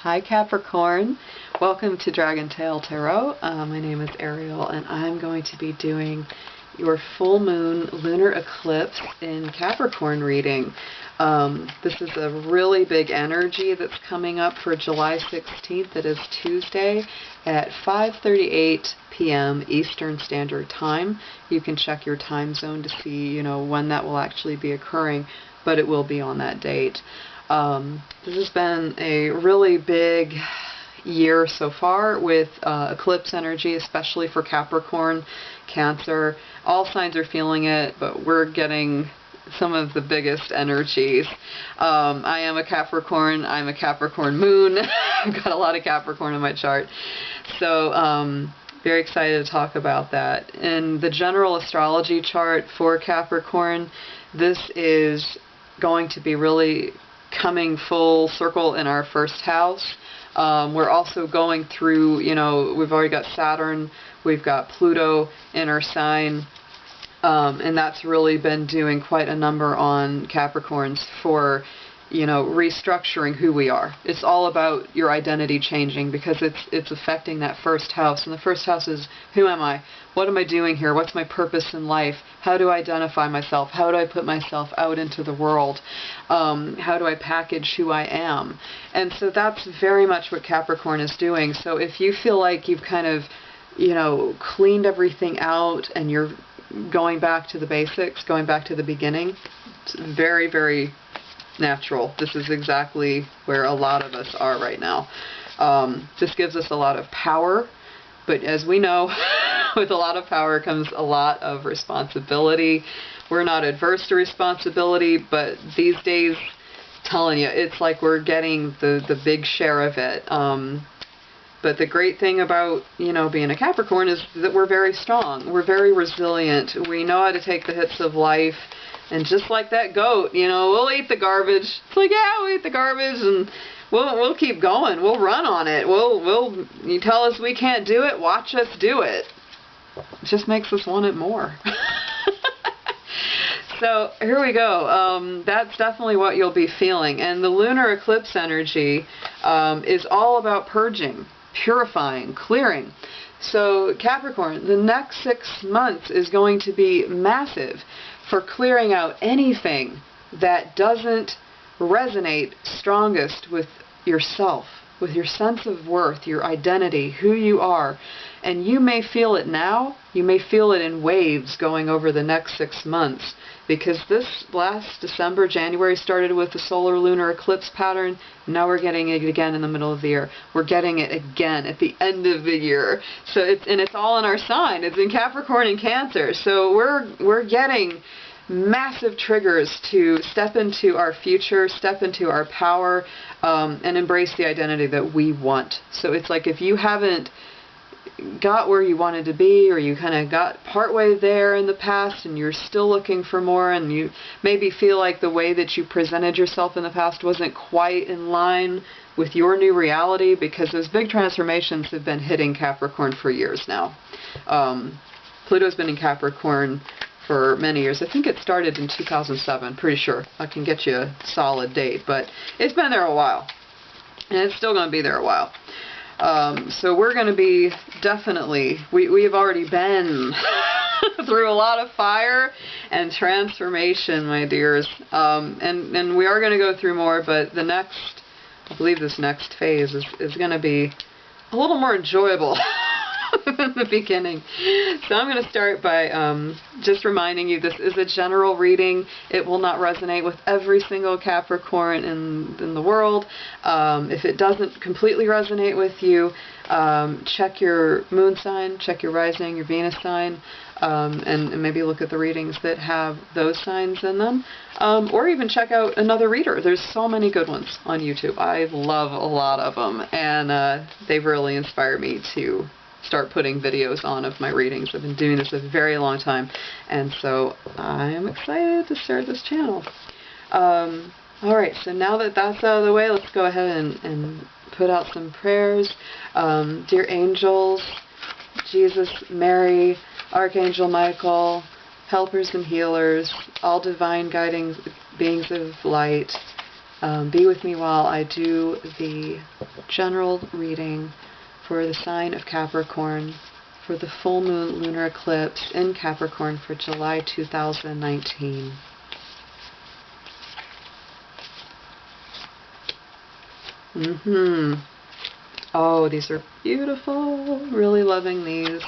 Hi Capricorn, welcome to Dragon Tail Tarot. My name is Ariel and I'm going to be doing your full moon lunar eclipse in Capricorn reading. This is a really big energy that's coming up for July 16th. It is Tuesday at 5:38 p.m. Eastern Standard Time. You can check your time zone to see, when that will actually be occurring, but it will be on that date. This has been a really big year so far with eclipse energy, especially for Capricorn, Cancer. All signs are feeling it, but we're getting some of the biggest energies. I am a Capricorn. I'm a Capricorn moon. I've got a lot of Capricorn in my chart. So very excited to talk about that. In the general astrology chart for Capricorn, this is going to be really coming full circle in our first house. We're also going through, we've already got Saturn, we've got Pluto in our sign, and that's really been doing quite a number on Capricorns for, restructuring who we are. It's all about your identity changing because it's affecting that first house. And the first house is, who am I? What am I doing here? What's my purpose in life? How do I identify myself? How do I put myself out into the world? How do I package who I am? And so that's very much what Capricorn is doing. So if you feel like you've kind of, cleaned everything out and you're going back to the basics, going back to the beginning, it's very, very natural. This is exactly where a lot of us are right now. This gives us a lot of power, but as we know, with a lot of power comes a lot of responsibility. We're not adverse to responsibility, but these days, telling you, it's like we're getting the big share of it. But the great thing about, being a Capricorn is that we're very strong. We're very resilient. We know how to take the hits of life. And just like that goat, we'll eat the garbage. It's like, yeah, we'll eat the garbage and we'll keep going. We'll run on it. You tell us we can't do it, watch us do it. It just makes us want it more. So here we go. That's definitely what you'll be feeling. And the lunar eclipse energy is all about purging, purifying, clearing. So Capricorn, the next 6 months is going to be massive for clearing out anything that doesn't resonate strongest with yourself, with your sense of worth, your identity, who you are. And you may feel it now, you may feel it in waves going over the next 6 months, because this last December, January started with the solar lunar eclipse pattern. Now we're getting it again in the middle of the year. We're getting it again at the end of the year. So it's all in our sign. It's in Capricorn and Cancer. So we're getting massive triggers to step into our future, step into our power, and embrace the identity that we want. So it's like if you haven't got where you wanted to be, or you kind of got partway there in the past and you're still looking for more, and you maybe feel like the way that you presented yourself in the past wasn't quite in line with your new reality, because those big transformations have been hitting Capricorn for years now. Pluto's been in Capricorn for many years. I think it started in 2007, pretty sure. I can get you a solid date, but it's been there a while, and it's still going to be there a while. So we're going to be definitely, we've already been through a lot of fire and transformation, my dears. And we are going to go through more, but the next, I believe this next phase is going to be a little more enjoyable than the beginning. So I'm going to start by just reminding you this is a general reading. It will not resonate with every single Capricorn in the world. If it doesn't completely resonate with you, check your moon sign, check your rising, your Venus sign, and maybe look at the readings that have those signs in them. Or even check out another reader. There's so many good ones on YouTube. I love a lot of them, and they've really inspired me to start putting videos on of my readings. I've been doing this a very long time, and so I am excited to start this channel. Alright, so now that that's out of the way, let's go ahead and put out some prayers. Dear angels, Jesus, Mary, Archangel Michael, helpers and healers, all divine guiding beings of light, Be with me while I do the general reading for the sign of Capricorn for the full moon lunar eclipse in Capricorn for July 2019. Oh, these are beautiful. Really loving these.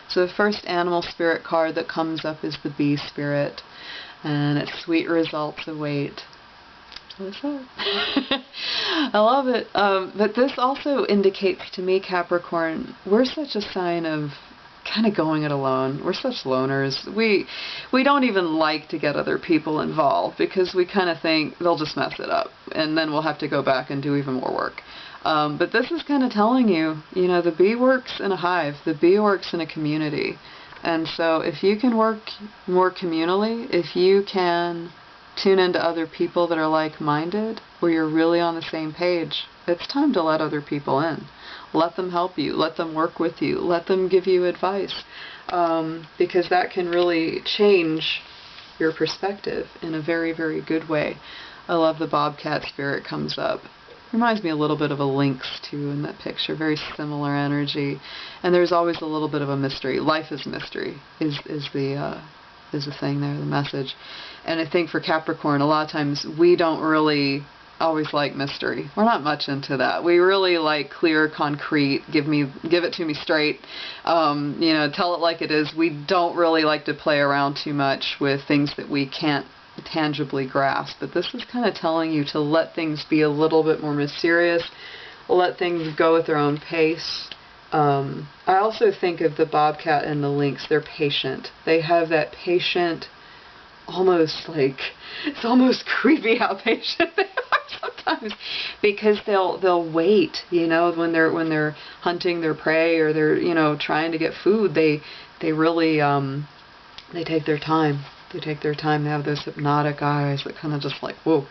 So the first animal spirit card that comes up is the bee spirit, and its sweet results await. What's up? I love it. But this also indicates to me, Capricorn, we're such a sign of kind of going it alone. We're such loners. We don't even like to get other people involved because we kind of think they'll just mess it up, and then we'll have to go back and do even more work. But this is kind of telling you, you know, the bee works in a hive. The bee works in a community. And so if you can work more communally, if you can tune into other people that are like-minded, where you're really on the same page, it's time to let other people in. Let them help you. Let them work with you. Let them give you advice. Because that can really change your perspective in a very, very good way. I love the bobcat spirit comes up. Reminds me a little bit of a lynx too in that picture. Very similar energy. And there's always a little bit of a mystery. Life is mystery is the thing there, the message. And I think for Capricorn, a lot of times we don't really always like mystery. We're not much into that. We really like clear, concrete, give it to me straight, you know, tell it like it is. We don't really like to play around too much with things that we can't tangibly grasp. But this is kind of telling you to let things be a little bit more mysterious, let things go at their own pace. I also think of the bobcat and the lynx. They're patient. They have that patient, almost like, it's almost creepy how patient they are sometimes, because they'll wait, you know, when they're hunting their prey or they're, you know, trying to get food. They really they take their time. They take their time. They have those hypnotic eyes that kind of just like, whoa.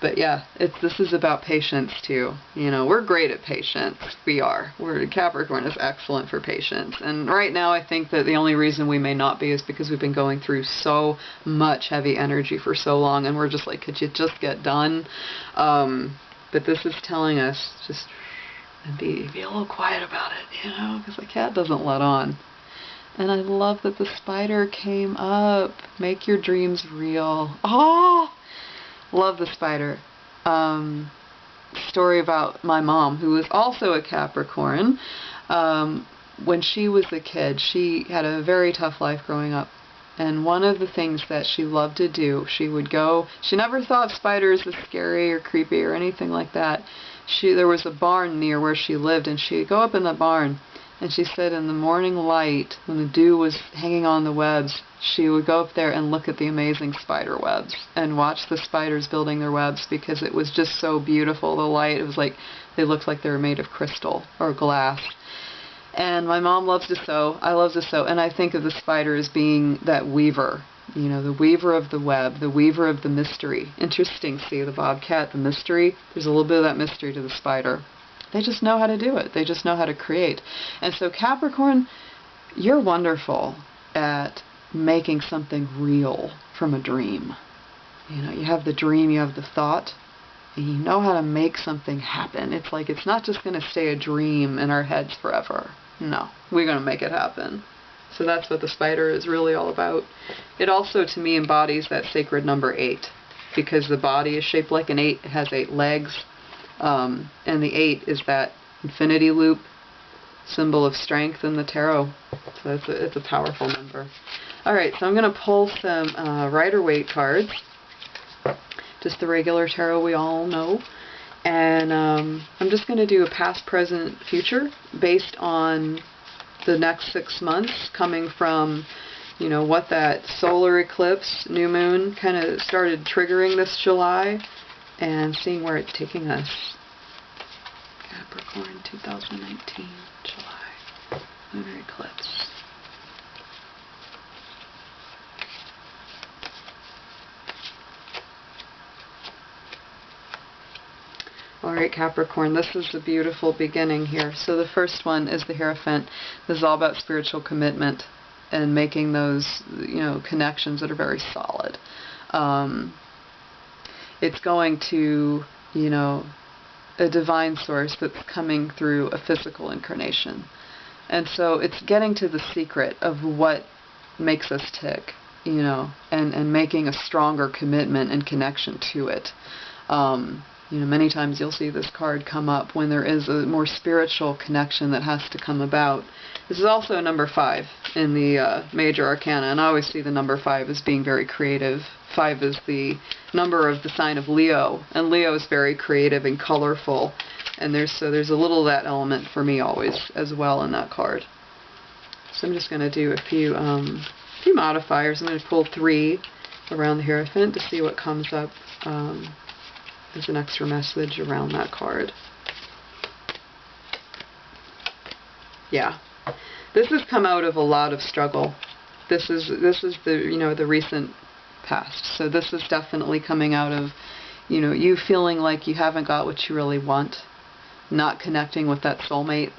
But yeah, this is about patience too. You know, we're great at patience. We are. Capricorn is excellent for patience. And right now I think that the only reason we may not be is because we've been going through so much heavy energy for so long, and we're just like, could you just get done? But this is telling us just be a little quiet about it, you know, because the cat doesn't let on. And I love that the spider came up. Make your dreams real. Oh, love the spider. Story about my mom, who was also a Capricorn. When she was a kid, she had a very tough life growing up. And one of the things that she loved to do, she never thought spiders as scary or creepy or anything like that. There was a barn near where she lived, and she'd go up in the barn. And she said in the morning light, when the dew was hanging on the webs, she would go up there and look at the amazing spider webs and watch the spiders building their webs, because it was just so beautiful. The light, it was like they looked like they were made of crystal or glass. And my mom loves to sew. I love to sew. And I think of the spider as being that weaver, you know, the weaver of the web, the weaver of the mystery. Interesting, see, the bobcat, the mystery. There's a little bit of that mystery to the spider. They just know how to do it. They just know how to create. And so Capricorn, you're wonderful at making something real from a dream. You know, you have the dream, you have the thought, and you know how to make something happen. It's like, it's not just going to stay a dream in our heads forever. No, we're going to make it happen. So that's what the spider is really all about. It also, to me, embodies that sacred number 8, because the body is shaped like an 8. It has 8 legs. And the 8 is that infinity loop, symbol of strength in the tarot. So it's a powerful number. Alright, so I'm going to pull some Rider-Waite cards. Just the regular tarot we all know. And I'm just going to do a past, present, future based on the next 6 months, coming from, you know, what that solar eclipse, new moon, kind of started triggering this July, and seeing where it's taking us. Capricorn 2019, July, lunar eclipse. Alright, Capricorn, this is a beautiful beginning here. So the first one is the Hierophant. This is all about spiritual commitment and making those, you know, connections that are very solid. It's going to you know, a divine source that's coming through a physical incarnation. And so it's getting to the secret of what makes us tick, you know, and making a stronger commitment and connection to it. You know, many times you'll see this card come up when there is a more spiritual connection that has to come about. This is also number 5 in the major arcana, and I always see the number 5 as being very creative. 5 is the number of the sign of Leo, and Leo is very creative and colorful, and there's a little of that element for me always as well in that card. So I'm just going to do a few modifiers. I'm going to pull 3 around the Hierophant to see what comes up as an extra message around that card. Yeah, this has come out of a lot of struggle. This is the, you know, the recent past. So this is definitely coming out of, you know, you feeling like you haven't got what you really want, not connecting with that soulmate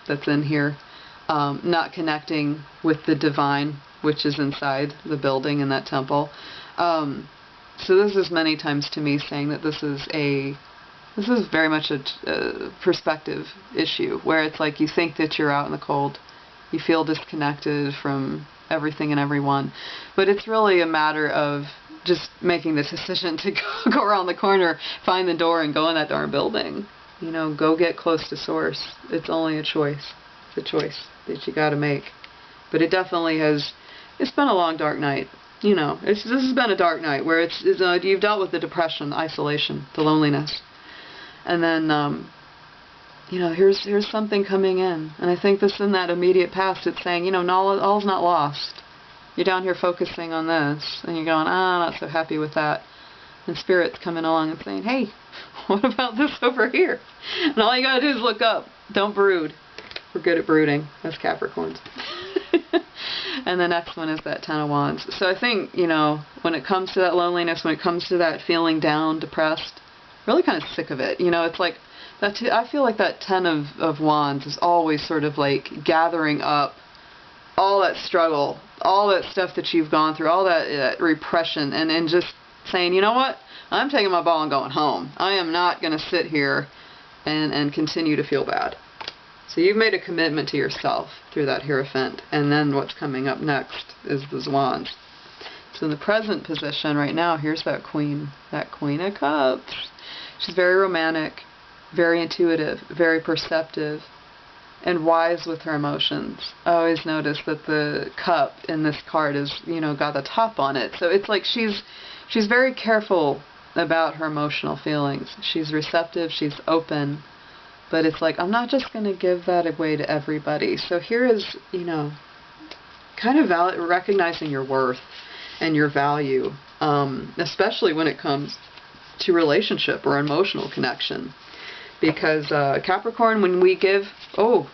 that's in here, not connecting with the divine, which is inside the building in that temple. So this is many times to me saying that this is very much a perspective issue, where it's like you think that you're out in the cold, you feel disconnected from everything and everyone, but it's really a matter of just making the decision to go around the corner, find the door, and go in that darn building. You know, go get close to source. It's only a choice. It's a choice that you got to make. But it definitely has. It's been a long, dark night. You know, this has been a dark night where you've dealt with the depression, isolation, the loneliness, and then you know, here's something coming in, and I think this in that immediate past, it's saying, you know, all's not lost. You're down here focusing on this, and you're going, I'm not so happy with that, and Spirit's coming along and saying, hey, what about this over here? And all you gotta do is look up. Don't brood. We're good at brooding as Capricorns. And the next one is that 10 of Wands. So I think, you know, when it comes to that loneliness, when it comes to that feeling down, depressed, really kind of sick of it. You know, it's like, I feel like that 10 of Wands is always sort of like gathering up all that struggle, all that stuff that you've gone through, all that repression, and just saying, you know what, I'm taking my ball and going home. I am not going to sit here and continue to feel bad. So you've made a commitment to yourself through that Hierophant, and then what's coming up next is those Wands. So in the present position right now, here's that Queen of Cups. She's very romantic, very intuitive, very perceptive, and wise with her emotions. I always notice that the cup in this card is, you know, got the top on it. So it's like she's very careful about her emotional feelings. She's receptive, she's open. But it's like, I'm not just going to give that away to everybody. So here is, you know, kind of recognizing your worth and your value, especially when it comes to relationship or emotional connection. Because Capricorn, when we give, the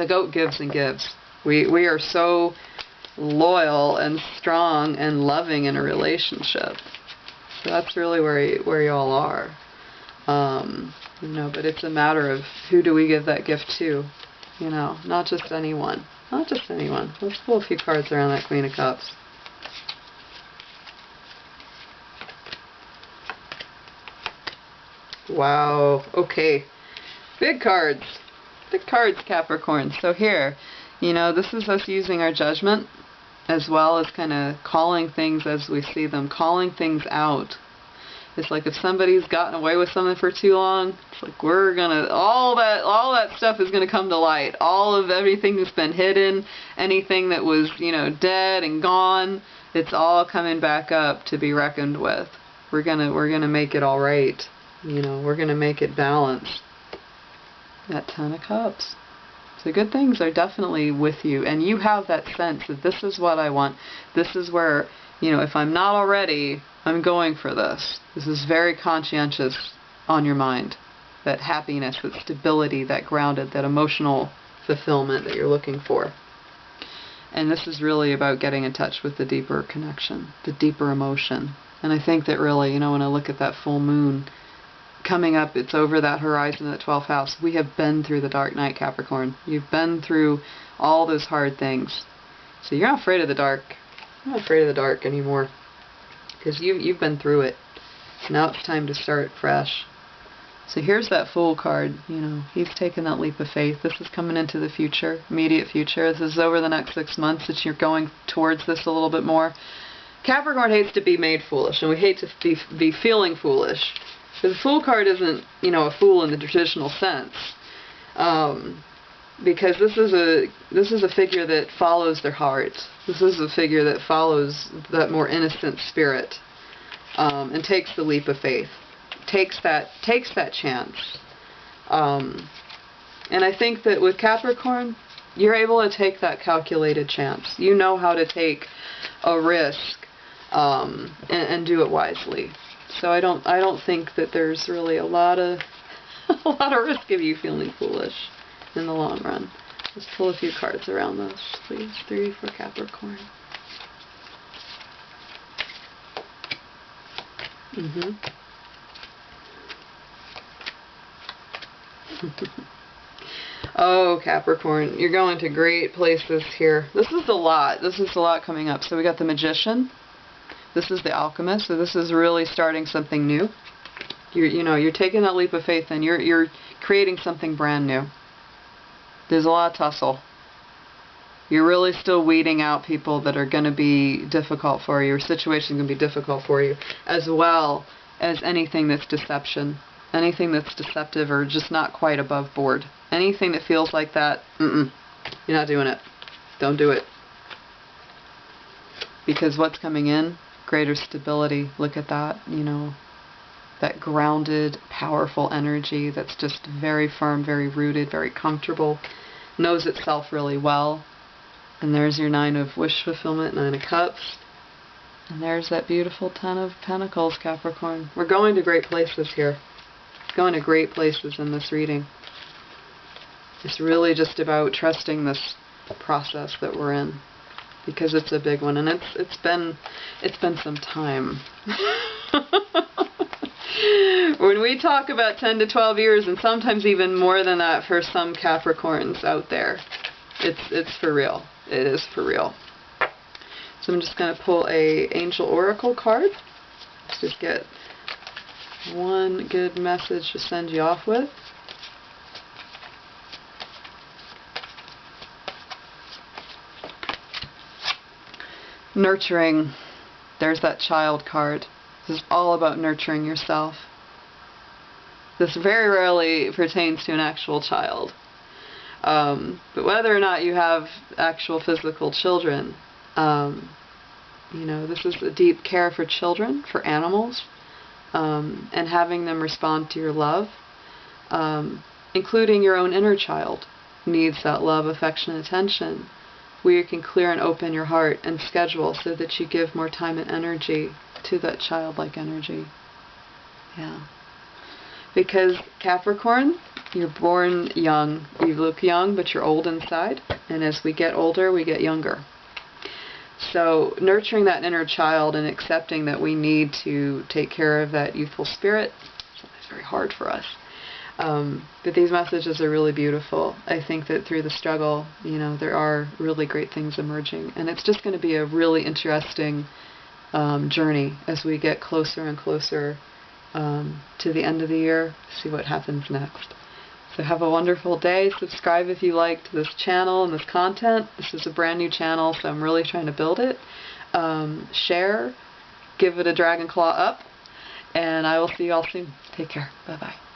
goat gives and gives. We are so loyal and strong and loving in a relationship. So that's really where y'all are. You know, but it's a matter of who do we give that gift to, you know, not just anyone. Not just anyone. Let's pull a few cards around that Queen of Cups. Wow, okay. Big cards. Big cards, Capricorn. So here, you know, this is us using our judgment as well as kind of calling things as we see them, calling things out. It's like if somebody's gotten away with something for too long, it's like we're gonna, all that stuff is gonna come to light. All of everything that's been hidden, anything that was, you know, dead and gone, it's all coming back up to be reckoned with. We're gonna make it all right. You know, we're gonna make it balanced. That 10 of Cups. So good things are definitely with you, and you have that sense that this is what I want. This is where, you know, if I'm not already, I'm going for this. This is very conscientious on your mind. That happiness, that stability, that grounded, that emotional fulfillment that you're looking for. And this is really about getting in touch with the deeper connection, the deeper emotion. And I think that really, you know, when I look at that full moon coming up, it's over that horizon of the 12th house. We have been through the dark night, Capricorn. You've been through all those hard things. So you're not afraid of the dark. You're not afraid of the dark anymore. Because you've been through it. Now it's time to start fresh. So here's that Fool card. You know, he's taking that leap of faith. This is coming into the future, immediate future. This is over the next 6 months that you're going towards this a little bit more. Capricorn hates to be made foolish, and we hate to be feeling foolish. The Fool card isn't, you know, a fool in the traditional sense. Because this is a figure that follows their heart. This is a figure that follows that more innocent spirit, and takes the leap of faith. Takes that chance. And I think that with Capricorn, you're able to take that calculated chance. You know how to take a risk, and do it wisely. So I don't think that there's really a lot of risk of you feeling foolish in the long run. Let's pull a few cards around this, please. 3 for Capricorn. Oh, Capricorn, you're going to great places here. This is a lot. This is a lot coming up. So we got the Magician. This is the Alchemist. So this is really starting something new. You're taking that leap of faith, and you're creating something brand new. There's a lot of tussle. You're really still weeding out people that are going to be difficult for you, or situations going to be difficult for you, as well as anything that's deception. Anything that's deceptive or just not quite above board. Anything that feels like that, you're not doing it. Don't do it. Because what's coming in? Greater stability. Look at that, you know, that grounded, powerful energy that's just very firm, very rooted, very comfortable, knows itself really well. And there's your 9 of wish fulfillment, 9 of cups. And there's that beautiful 10 of pentacles, Capricorn. We're going to great places here. Going to great places in this reading. It's really just about trusting this process that we're in, because it's a big one, and it's been some time. When we talk about 10 to 12 years, and sometimes even more than that for some Capricorns out there, it's for real. It is for real. So I'm just going to pull a Angel Oracle card. Let's just get one good message to send you off with. Nurturing. There's that Child card. This is all about nurturing yourself. This very rarely pertains to an actual child. But whether or not you have actual physical children, you know, this is a deep care for children, for animals. And having them respond to your love, including your own inner child, needs that love, affection, and attention, where you can clear and open your heart and schedule so that you give more time and energy to that childlike energy. Yeah. Because Capricorn, you're born young. You look young, but you're old inside. And as we get older, we get younger. So nurturing that inner child and accepting that we need to take care of that youthful spirit, sometimes very hard for us. But these messages are really beautiful. I think that through the struggle, you know, there are really great things emerging. And it's just going to be a really interesting journey as we get closer and closer to the end of the year, see what happens next. So have a wonderful day. Subscribe if you liked this channel and this content. This is a brand new channel, so I'm really trying to build it. Share, give it a dragon claw up, and I will see you all soon. Take care. Bye-bye.